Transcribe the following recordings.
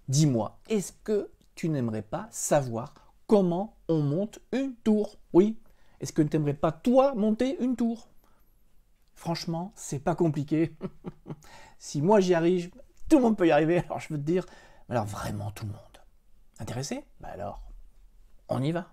Dis-moi, est-ce que tu n'aimerais pas savoir comment on monte une tour? Oui. Est-ce que tu n'aimerais pas, toi, monter une tour? Franchement, c'est pas compliqué. Si moi j'y arrive, tout le monde peut y arriver. Alors je veux te dire, alors vraiment tout le monde. Intéressé? Bah alors, on y va.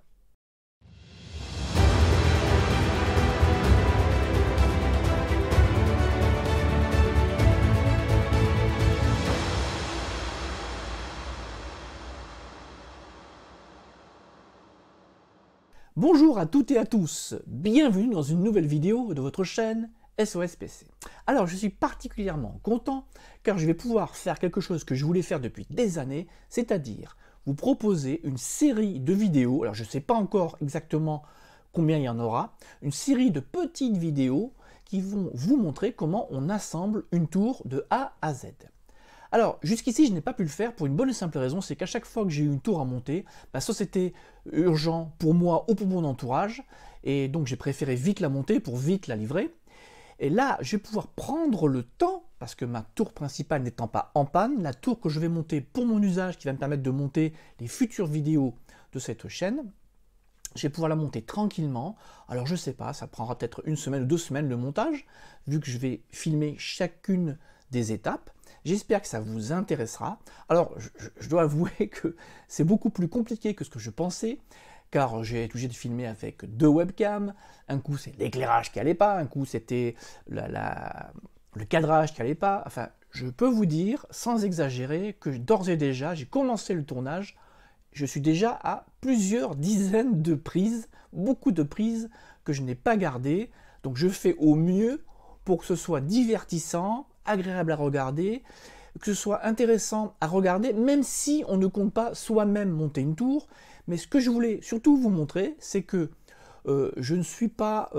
Bonjour à toutes et à tous, bienvenue dans une nouvelle vidéo de votre chaîne SOS PC. Alors je suis particulièrement content car je vais pouvoir faire quelque chose que je voulais faire depuis des années, c'est-à-dire vous proposer une série de vidéos, alors je ne sais pas encore exactement combien il y en aura, une série de petites vidéos qui vont vous montrer comment on assemble une tour de A à Z. Alors, jusqu'ici, je n'ai pas pu le faire pour une bonne et simple raison, c'est qu'à chaque fois que j'ai eu une tour à monter, soit c'était urgent pour moi ou pour mon entourage, et donc j'ai préféré vite la monter pour vite la livrer. Et là, je vais pouvoir prendre le temps, parce que ma tour principale n'étant pas en panne, la tour que je vais monter pour mon usage, qui va me permettre de monter les futures vidéos de cette chaîne, je vais pouvoir la monter tranquillement. Alors je sais pas, ça prendra peut-être une semaine ou 2 semaines le montage, vu que je vais filmer chacune des étapes. J'espère que ça vous intéressera. Alors, je dois avouer que c'est beaucoup plus compliqué que ce que je pensais, car j'ai été obligé de filmer avec 2 webcams. Un coup, c'est l'éclairage qui n'allait pas, un coup, c'était le cadrage qui n'allait pas. Enfin, je peux vous dire, sans exagérer, que d'ores et déjà, j'ai commencé le tournage, je suis déjà à plusieurs dizaines de prises, beaucoup de prises que je n'ai pas gardées. Donc, je fais au mieux pour que ce soit divertissant, agréable à regarder, que ce soit intéressant à regarder, même si on ne compte pas soi-même monter une tour. Mais ce que je voulais surtout vous montrer, c'est que je ne suis pas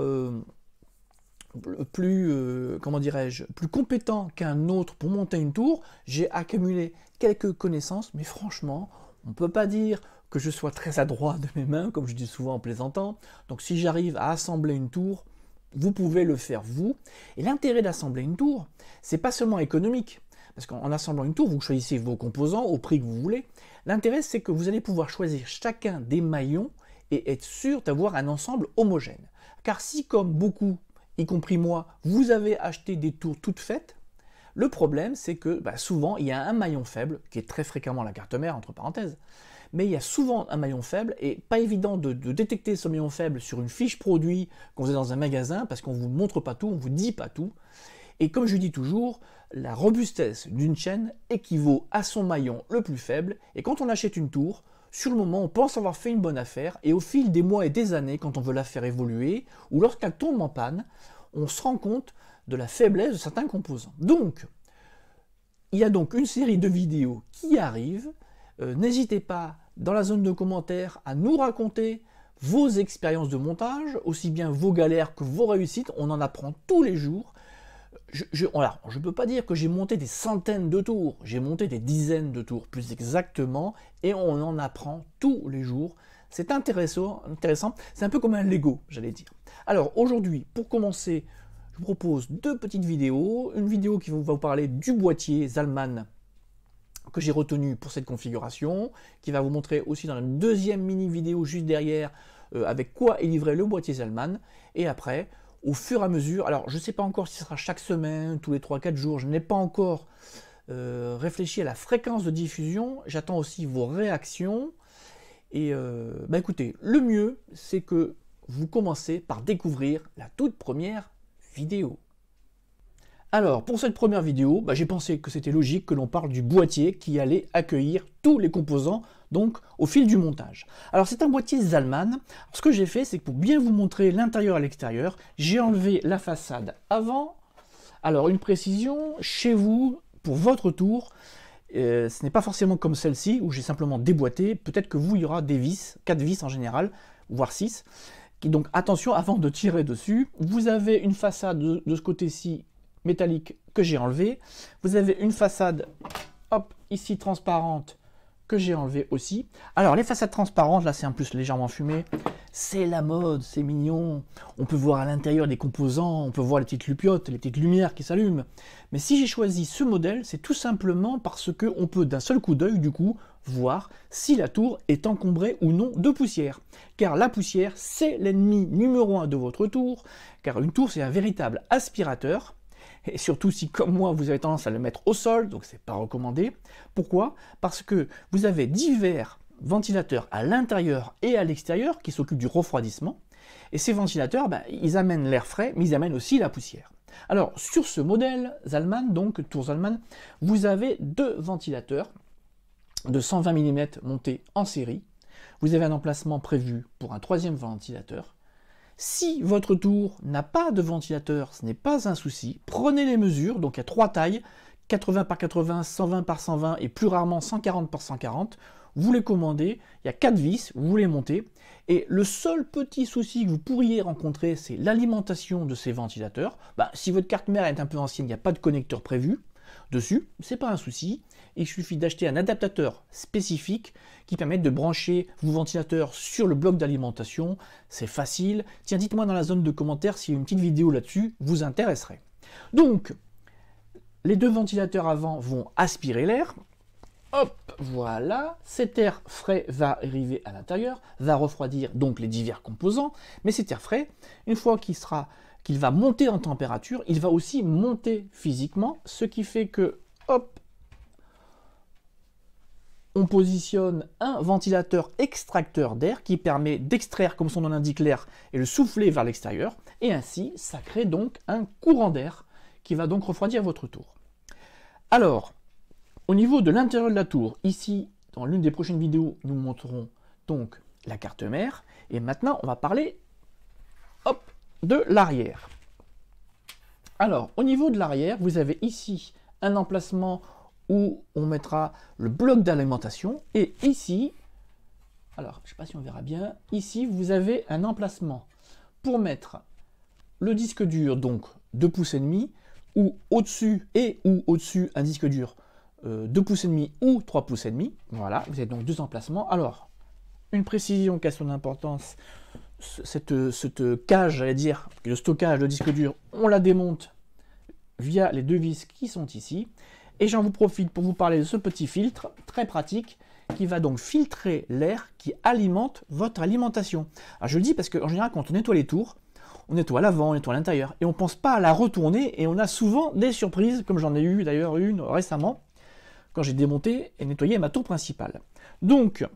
comment dirais-je, plus compétent qu'un autre pour monter une tour. J'ai accumulé quelques connaissances, mais franchement, on ne peut pas dire que je sois très adroit de mes mains, comme je dis souvent en plaisantant. Donc si j'arrive à assembler une tour, vous pouvez le faire vous. Et l'intérêt d'assembler une tour, c'est pas seulement économique, parce qu'en assemblant une tour, vous choisissez vos composants au prix que vous voulez. L'intérêt, c'est que vous allez pouvoir choisir chacun des maillons et être sûr d'avoir un ensemble homogène. Car si, comme beaucoup, y compris moi, vous avez acheté des tours toutes faites, le problème, c'est que souvent, il y a un maillon faible, qui est très fréquemment la carte mère, entre parenthèses, mais il y a souvent un maillon faible, et pas évident de détecter ce maillon faible sur une fiche produit qu'on faisait dans un magasin, parce qu'on ne vous montre pas tout, on ne vous dit pas tout. Et comme je dis toujours, la robustesse d'une chaîne équivaut à son maillon le plus faible, et quand on achète une tour, sur le moment, on pense avoir fait une bonne affaire, et au fil des mois et des années, quand on veut la faire évoluer, ou lorsqu'elle tombe en panne, on se rend compte de la faiblesse de certains composants. Donc, il y a donc une série de vidéos qui arrivent. N'hésitez pas, dans la zone de commentaires, à nous raconter vos expériences de montage, aussi bien vos galères que vos réussites. On en apprend tous les jours. Je ne peux pas dire que j'ai monté des centaines de tours, j'ai monté des dizaines de tours, plus exactement, et on en apprend tous les jours. C'est intéressant, c'est un peu comme un Lego, j'allais dire. Alors aujourd'hui, pour commencer, je vous propose 2 petites vidéos. Une vidéo qui va vous parler du boîtier Zalman que j'ai retenu pour cette configuration, qui va vous montrer aussi dans la deuxième mini vidéo juste derrière avec quoi est livré le boîtier Zalman. Et après, au fur et à mesure, alors je ne sais pas encore si ce sera chaque semaine, tous les 3-4 jours, je n'ai pas encore réfléchi à la fréquence de diffusion, j'attends aussi vos réactions. Et écoutez, le mieux, c'est que vous commencez par découvrir la toute première vidéo. Alors, pour cette première vidéo, j'ai pensé que c'était logique que l'on parle du boîtier qui allait accueillir tous les composants, donc au fil du montage. Alors, c'est un boîtier Zalman. Ce que j'ai fait, c'est que pour bien vous montrer l'intérieur et l'extérieur, j'ai enlevé la façade avant. Alors, une précision, chez vous, pour votre tour, ce n'est pas forcément comme celle-ci, où j'ai simplement déboîté. Peut-être que vous, il y aura des vis, 4 vis en général, voire 6. Donc, attention, avant de tirer dessus, vous avez une façade de ce côté-ci, métallique, que j'ai enlevé. Vous avez une façade, hop, ici transparente, que j'ai enlevé aussi. Alors les façades transparentes, là c'est en plus légèrement fumé, c'est la mode, c'est mignon. On peut voir à l'intérieur des composants, on peut voir les petites lupiotes, les petites lumières qui s'allument. Mais si j'ai choisi ce modèle, c'est tout simplement parce qu'on peut d'un seul coup d'œil du coup voir si la tour est encombrée ou non de poussière. Car la poussière, c'est l'ennemi numéro 1 de votre tour, car une tour c'est un véritable aspirateur. Et surtout si, comme moi, vous avez tendance à le mettre au sol, donc c'est pas recommandé. Pourquoi? Parce que vous avez divers ventilateurs à l'intérieur et à l'extérieur qui s'occupent du refroidissement. Et ces ventilateurs, ils amènent l'air frais, mais ils amènent aussi la poussière. Alors, sur ce modèle Zalman, donc Tour Zalman, vous avez deux ventilateurs de 120 mm montés en série. Vous avez un emplacement prévu pour un troisième ventilateur. Si votre tour n'a pas de ventilateur, ce n'est pas un souci. Prenez les mesures, donc à 3 tailles, 80 par 80, 120 par 120 et plus rarement 140 par 140. Vous les commandez, il y a 4 vis, vous les montez. Et le seul petit souci que vous pourriez rencontrer, c'est l'alimentation de ces ventilateurs. Si votre carte mère est un peu ancienne, il n'y a pas de connecteur prévu dessus, c'est pas un souci. Il suffit d'acheter un adaptateur spécifique qui permet de brancher vos ventilateurs sur le bloc d'alimentation. C'est facile. Tiens, dites-moi dans la zone de commentaires si une petite vidéo là-dessus vous intéresserait. Donc, les deux ventilateurs avant vont aspirer l'air. Hop, voilà. Cet air frais va arriver à l'intérieur, va refroidir donc les divers composants. Mais cet air frais, une fois qu'il va monter en température, il va aussi monter physiquement, ce qui fait que, hop, on positionne un ventilateur extracteur d'air qui permet d'extraire, comme son nom l'indique, l'air et le souffler vers l'extérieur. Et ainsi, ça crée donc un courant d'air qui va donc refroidir votre tour. Alors, au niveau de l'intérieur de la tour, ici, dans l'une des prochaines vidéos, nous montrerons donc la carte mère. Et maintenant, on va parler de l'arrière. Alors, au niveau de l'arrière, vous avez ici un emplacement où on mettra le bloc d'alimentation. Et ici, alors je ne sais pas si on verra bien, ici vous avez un emplacement pour mettre le disque dur, donc 2 pouces et demi, ou au-dessus un disque dur 2 pouces et demi ou 3 pouces et demi. Voilà, vous avez donc deux emplacements. Alors, une précision qui a son importance, cette cage, j'allais dire, le stockage de disque dur, on la démonte via les deux vis qui sont ici. Et j'en vous profite pour vous parler de ce petit filtre très pratique qui va donc filtrer l'air qui alimente votre alimentation. Alors je le dis parce qu'en général, quand on nettoie les tours, on nettoie à l'avant, on nettoie à l'intérieur, et on ne pense pas à la retourner, et on a souvent des surprises, comme j'en ai eu d'ailleurs une récemment, quand j'ai démonté et nettoyé ma tour principale. Donc,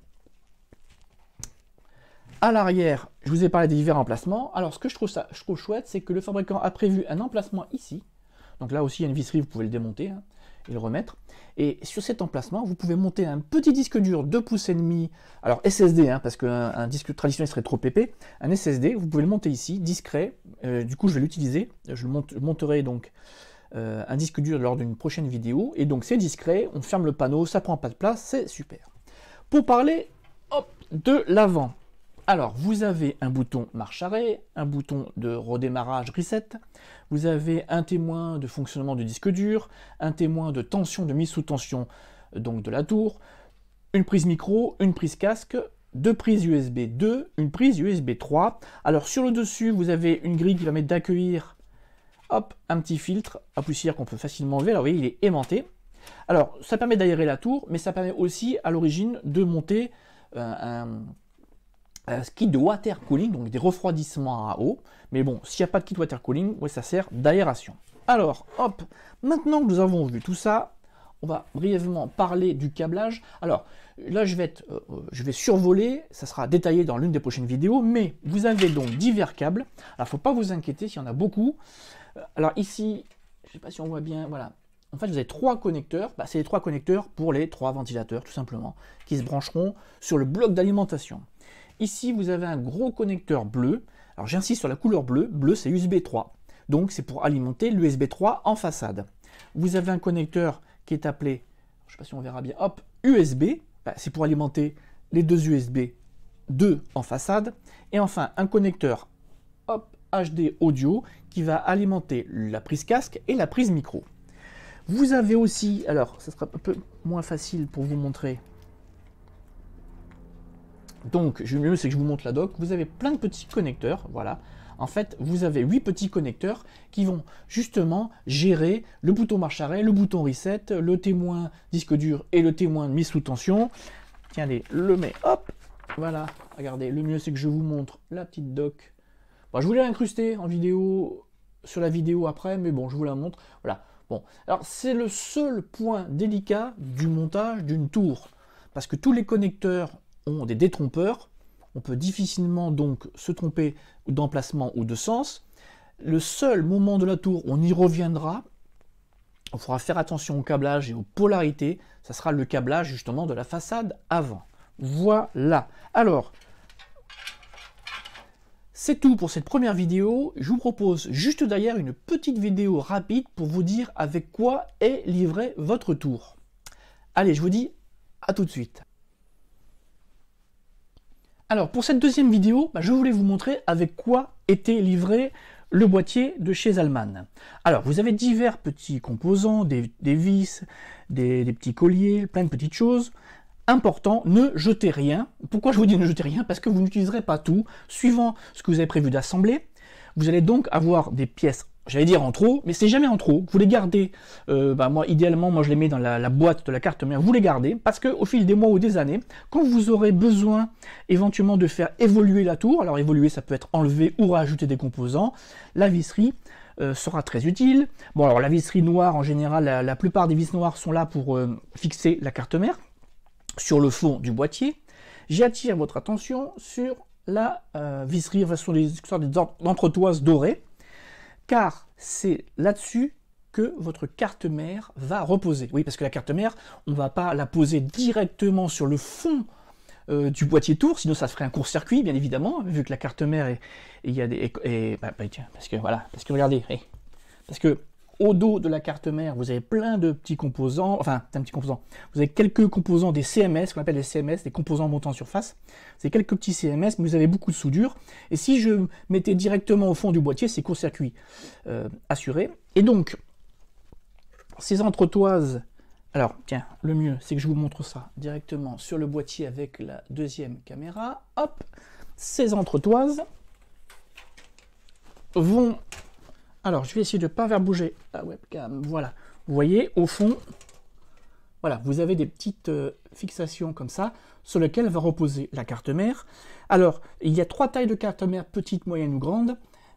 à l'arrière, je vous ai parlé des divers emplacements. Alors ce que je trouve chouette, c'est que le fabricant a prévu un emplacement ici. Donc là aussi, il y a une visserie, vous pouvez le démonter et le remettre. Et sur cet emplacement, vous pouvez monter un petit disque dur 2 pouces et demi, alors SSD, parce qu'un disque traditionnel serait trop épais, un SSD, vous pouvez le monter ici, discret, du coup je vais l'utiliser, je monterai donc un disque dur lors d'une prochaine vidéo, et donc c'est discret, on ferme le panneau, ça prend pas de place, c'est super. Pour parler de l'avant, alors vous avez un bouton marche arrêt, un bouton de redémarrage reset, vous avez un témoin de fonctionnement du disque dur, un témoin de tension, de mise sous tension donc de la tour, une prise micro, une prise casque, deux prises USB 2, une prise USB 3. Alors sur le dessus, vous avez une grille qui permet d'accueillir un petit filtre à poussière qu'on peut facilement enlever. Alors vous voyez, il est aimanté. Alors ça permet d'aérer la tour, mais ça permet aussi à l'origine de monter un kit de water cooling, donc des refroidissements à eau. Mais bon, s'il n'y a pas de kit water cooling, ouais, ça sert d'aération. Alors, maintenant que nous avons vu tout ça, on va brièvement parler du câblage. Alors, là, je vais survoler, ça sera détaillé dans l'une des prochaines vidéos, mais vous avez donc divers câbles. Alors, il ne faut pas vous inquiéter s'il y en a beaucoup. Alors ici, je ne sais pas si on voit bien, voilà. En fait, vous avez 3 connecteurs. C'est les 3 connecteurs pour les 3 ventilateurs, tout simplement, qui se brancheront sur le bloc d'alimentation. Ici, vous avez un gros connecteur bleu. Alors, j'insiste sur la couleur bleue. Bleu, c'est USB 3. Donc, c'est pour alimenter l'USB 3 en façade. Vous avez un connecteur qui est appelé, je ne sais pas si on verra bien, USB. C'est pour alimenter les deux USB 2 en façade. Et enfin, un connecteur HD audio qui va alimenter la prise casque et la prise micro. Vous avez aussi, alors, ça sera un peu moins facile pour vous montrer. Donc, le mieux, c'est que je vous montre la dock. Vous avez plein de petits connecteurs, voilà. En fait, vous avez 8 petits connecteurs qui vont justement gérer le bouton marche arrêt, le bouton reset, le témoin disque dur et le témoin de mise sous tension. Tiens, allez, le mets, hop, voilà. Regardez, le mieux, c'est que je vous montre la petite dock. Bon, je voulais l'incruster en vidéo, sur la vidéo après, mais bon, je vous la montre. Voilà. Bon, alors c'est le seul point délicat du montage d'une tour, parce que tous les connecteurs ont des détrompeurs. On peut difficilement donc se tromper d'emplacement ou de sens. Le seul moment de la tour, on y reviendra, on faudra faire attention au câblage et aux polarités, ça sera le câblage justement de la façade avant. Voilà. Alors, c'est tout pour cette première vidéo. Je vous propose juste derrière une petite vidéo rapide pour vous dire avec quoi est livré votre tour. Allez, je vous dis à tout de suite. Alors, pour cette deuxième vidéo, je voulais vous montrer avec quoi était livré le boîtier de chez Allman. Alors, vous avez divers petits composants, des vis, des petits colliers, plein de petites choses. Important, ne jetez rien. Pourquoi je vous dis ne jetez rien? Parce que vous n'utiliserez pas tout. Suivant ce que vous avez prévu d'assembler, vous allez donc avoir des pièces, j'allais dire en trop, mais c'est jamais en trop. Vous les gardez, idéalement, je les mets dans la boîte de la carte mère, vous les gardez, parce qu'au fil des mois ou des années, quand vous aurez besoin éventuellement de faire évoluer la tour, alors évoluer, ça peut être enlever ou rajouter des composants, la visserie sera très utile. Bon, alors la visserie noire, en général, la plupart des vis noires sont là pour fixer la carte mère sur le fond du boîtier. J'attire votre attention sur la visserie, sur des entretoises dorées, car c'est là-dessus que votre carte mère va reposer. Oui, parce que la carte mère, on ne va pas la poser directement sur le fond du boîtier tour, sinon ça ferait un court-circuit, bien évidemment, vu que la carte mère parce que regardez, parce que au dos de la carte mère, vous avez plein de petits composants, vous avez quelques composants des CMS, qu'on appelle les CMS, des composants montant en surface. C'est quelques petits CMS, mais vous avez beaucoup de soudure. Et si je mettais directement au fond du boîtier, c'est court-circuit assuré. Et donc, ces entretoises, alors tiens, le mieux, c'est que je vous montre ça directement sur le boîtier avec la deuxième caméra. Hop, ces entretoises vont... Alors, je vais essayer de ne pas faire bouger la webcam. Voilà. Vous voyez, au fond, voilà, vous avez des petites fixations comme ça, sur lesquelles va reposer la carte mère. Alors, il y a 3 tailles de carte mère, petite, moyenne ou grande.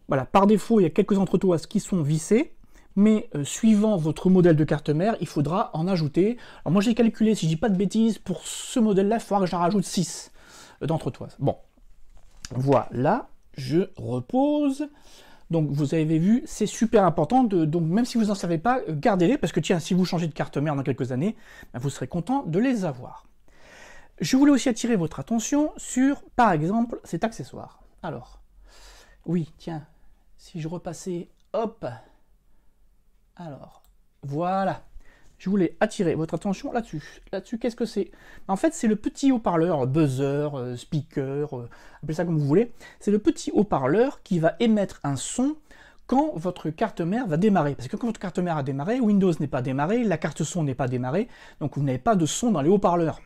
Voilà, par défaut, il y a quelques entretoises qui sont vissées, mais suivant votre modèle de carte mère, il faudra en ajouter. Alors moi, j'ai calculé, si je dis pas de bêtises, pour ce modèle-là, il faudra que j'en rajoute 6 d'entretoises. Bon, voilà, je repose. Donc vous avez vu, c'est super important, donc même si vous n'en savez pas, gardez-les, parce que tiens, si vous changez de carte mère dans quelques années, vous serez content de les avoir. Je voulais aussi attirer votre attention sur, par exemple, cet accessoire. Alors, oui, tiens, si je repassais, hop, alors, voilà. Je voulais attirer votre attention là-dessus. Là-dessus, qu'est-ce que c'est? En fait, c'est le petit haut-parleur, buzzer, speaker, appelez ça comme vous voulez. C'est le petit haut-parleur qui va émettre un son quand votre carte mère va démarrer. Parce que quand votre carte mère a démarré, Windows n'est pas démarré, la carte son n'est pas démarrée, donc vous n'avez pas de son dans les haut-parleurs.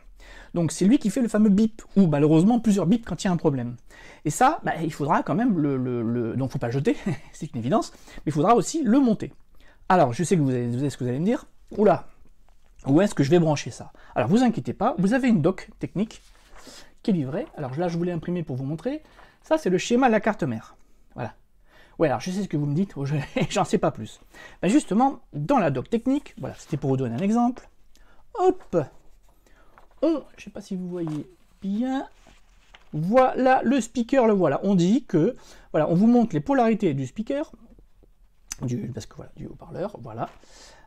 Donc c'est lui qui fait le fameux bip, ou malheureusement plusieurs bips quand il y a un problème. Et ça, il faudra quand même donc il ne faut pas le jeter, c'est une évidence, mais il faudra aussi le monter. Alors, je sais que vous avez ce que vous allez me dire. Oula, où est-ce que je vais brancher ça? Alors, vous inquiétez pas, vous avez une dock technique qui est livrée. Alors là, je voulais imprimer pour vous montrer. Ça, c'est le schéma de la carte mère. Voilà. Ouais, alors je sais ce que vous me dites, j'en sais pas plus. Justement, dans la dock technique, voilà, c'était pour vous donner un exemple. Hop, je sais pas si vous voyez bien. Voilà, le speaker, le voilà. On dit que, voilà, on vous montre les polarités du speaker. Parce que voilà, du haut-parleur, voilà.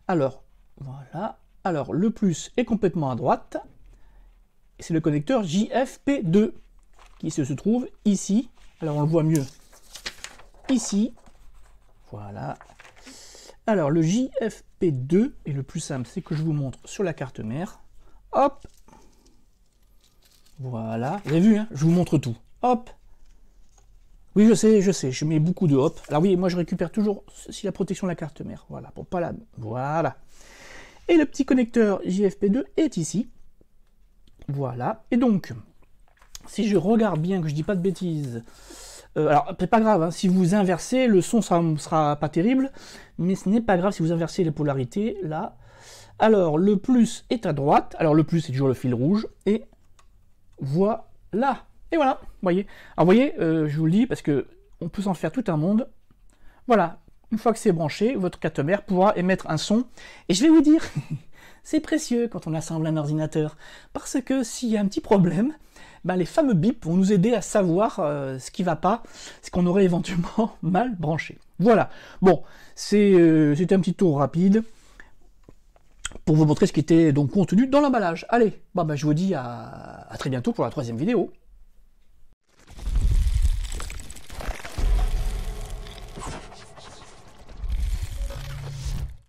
Alors, voilà. Alors, le plus est complètement à droite. C'est le connecteur JFP2 qui se trouve ici. Alors, on le voit mieux ici. Voilà. Alors, le JFP2 est le plus simple, c'est que je vous montre sur la carte mère. Hop. Voilà. Vous avez vu, hein, je vous montre tout. Hop. Oui, je sais, je mets beaucoup de hop. Alors oui, moi je récupère toujours la protection de la carte mère. Voilà, pour pas la... Voilà. Et le petit connecteur JFP2 est ici. Voilà. Et donc, si je regarde bien, que je dis pas de bêtises, alors c'est pas grave, hein, si vous inversez, le son sera pas terrible, mais ce n'est pas grave si vous inversez les polarités, là. Alors, le plus est à droite, alors le plus c'est toujours le fil rouge, et voilà. Et voilà, vous voyez. Alors vous voyez, je vous le dis, parce que on peut s'en faire tout un monde. Voilà, une fois que c'est branché, votre carte mère pourra émettre un son. Et je vais vous dire, c'est précieux quand on assemble un ordinateur, parce que s'il y a un petit problème, ben les fameux bips vont nous aider à savoir ce qui ne va pas, ce qu'on aurait éventuellement mal branché. Voilà, bon, c'était un petit tour rapide pour vous montrer ce qui était donc contenu dans l'emballage. Allez, bon, ben, je vous dis à très bientôt pour la 3e vidéo.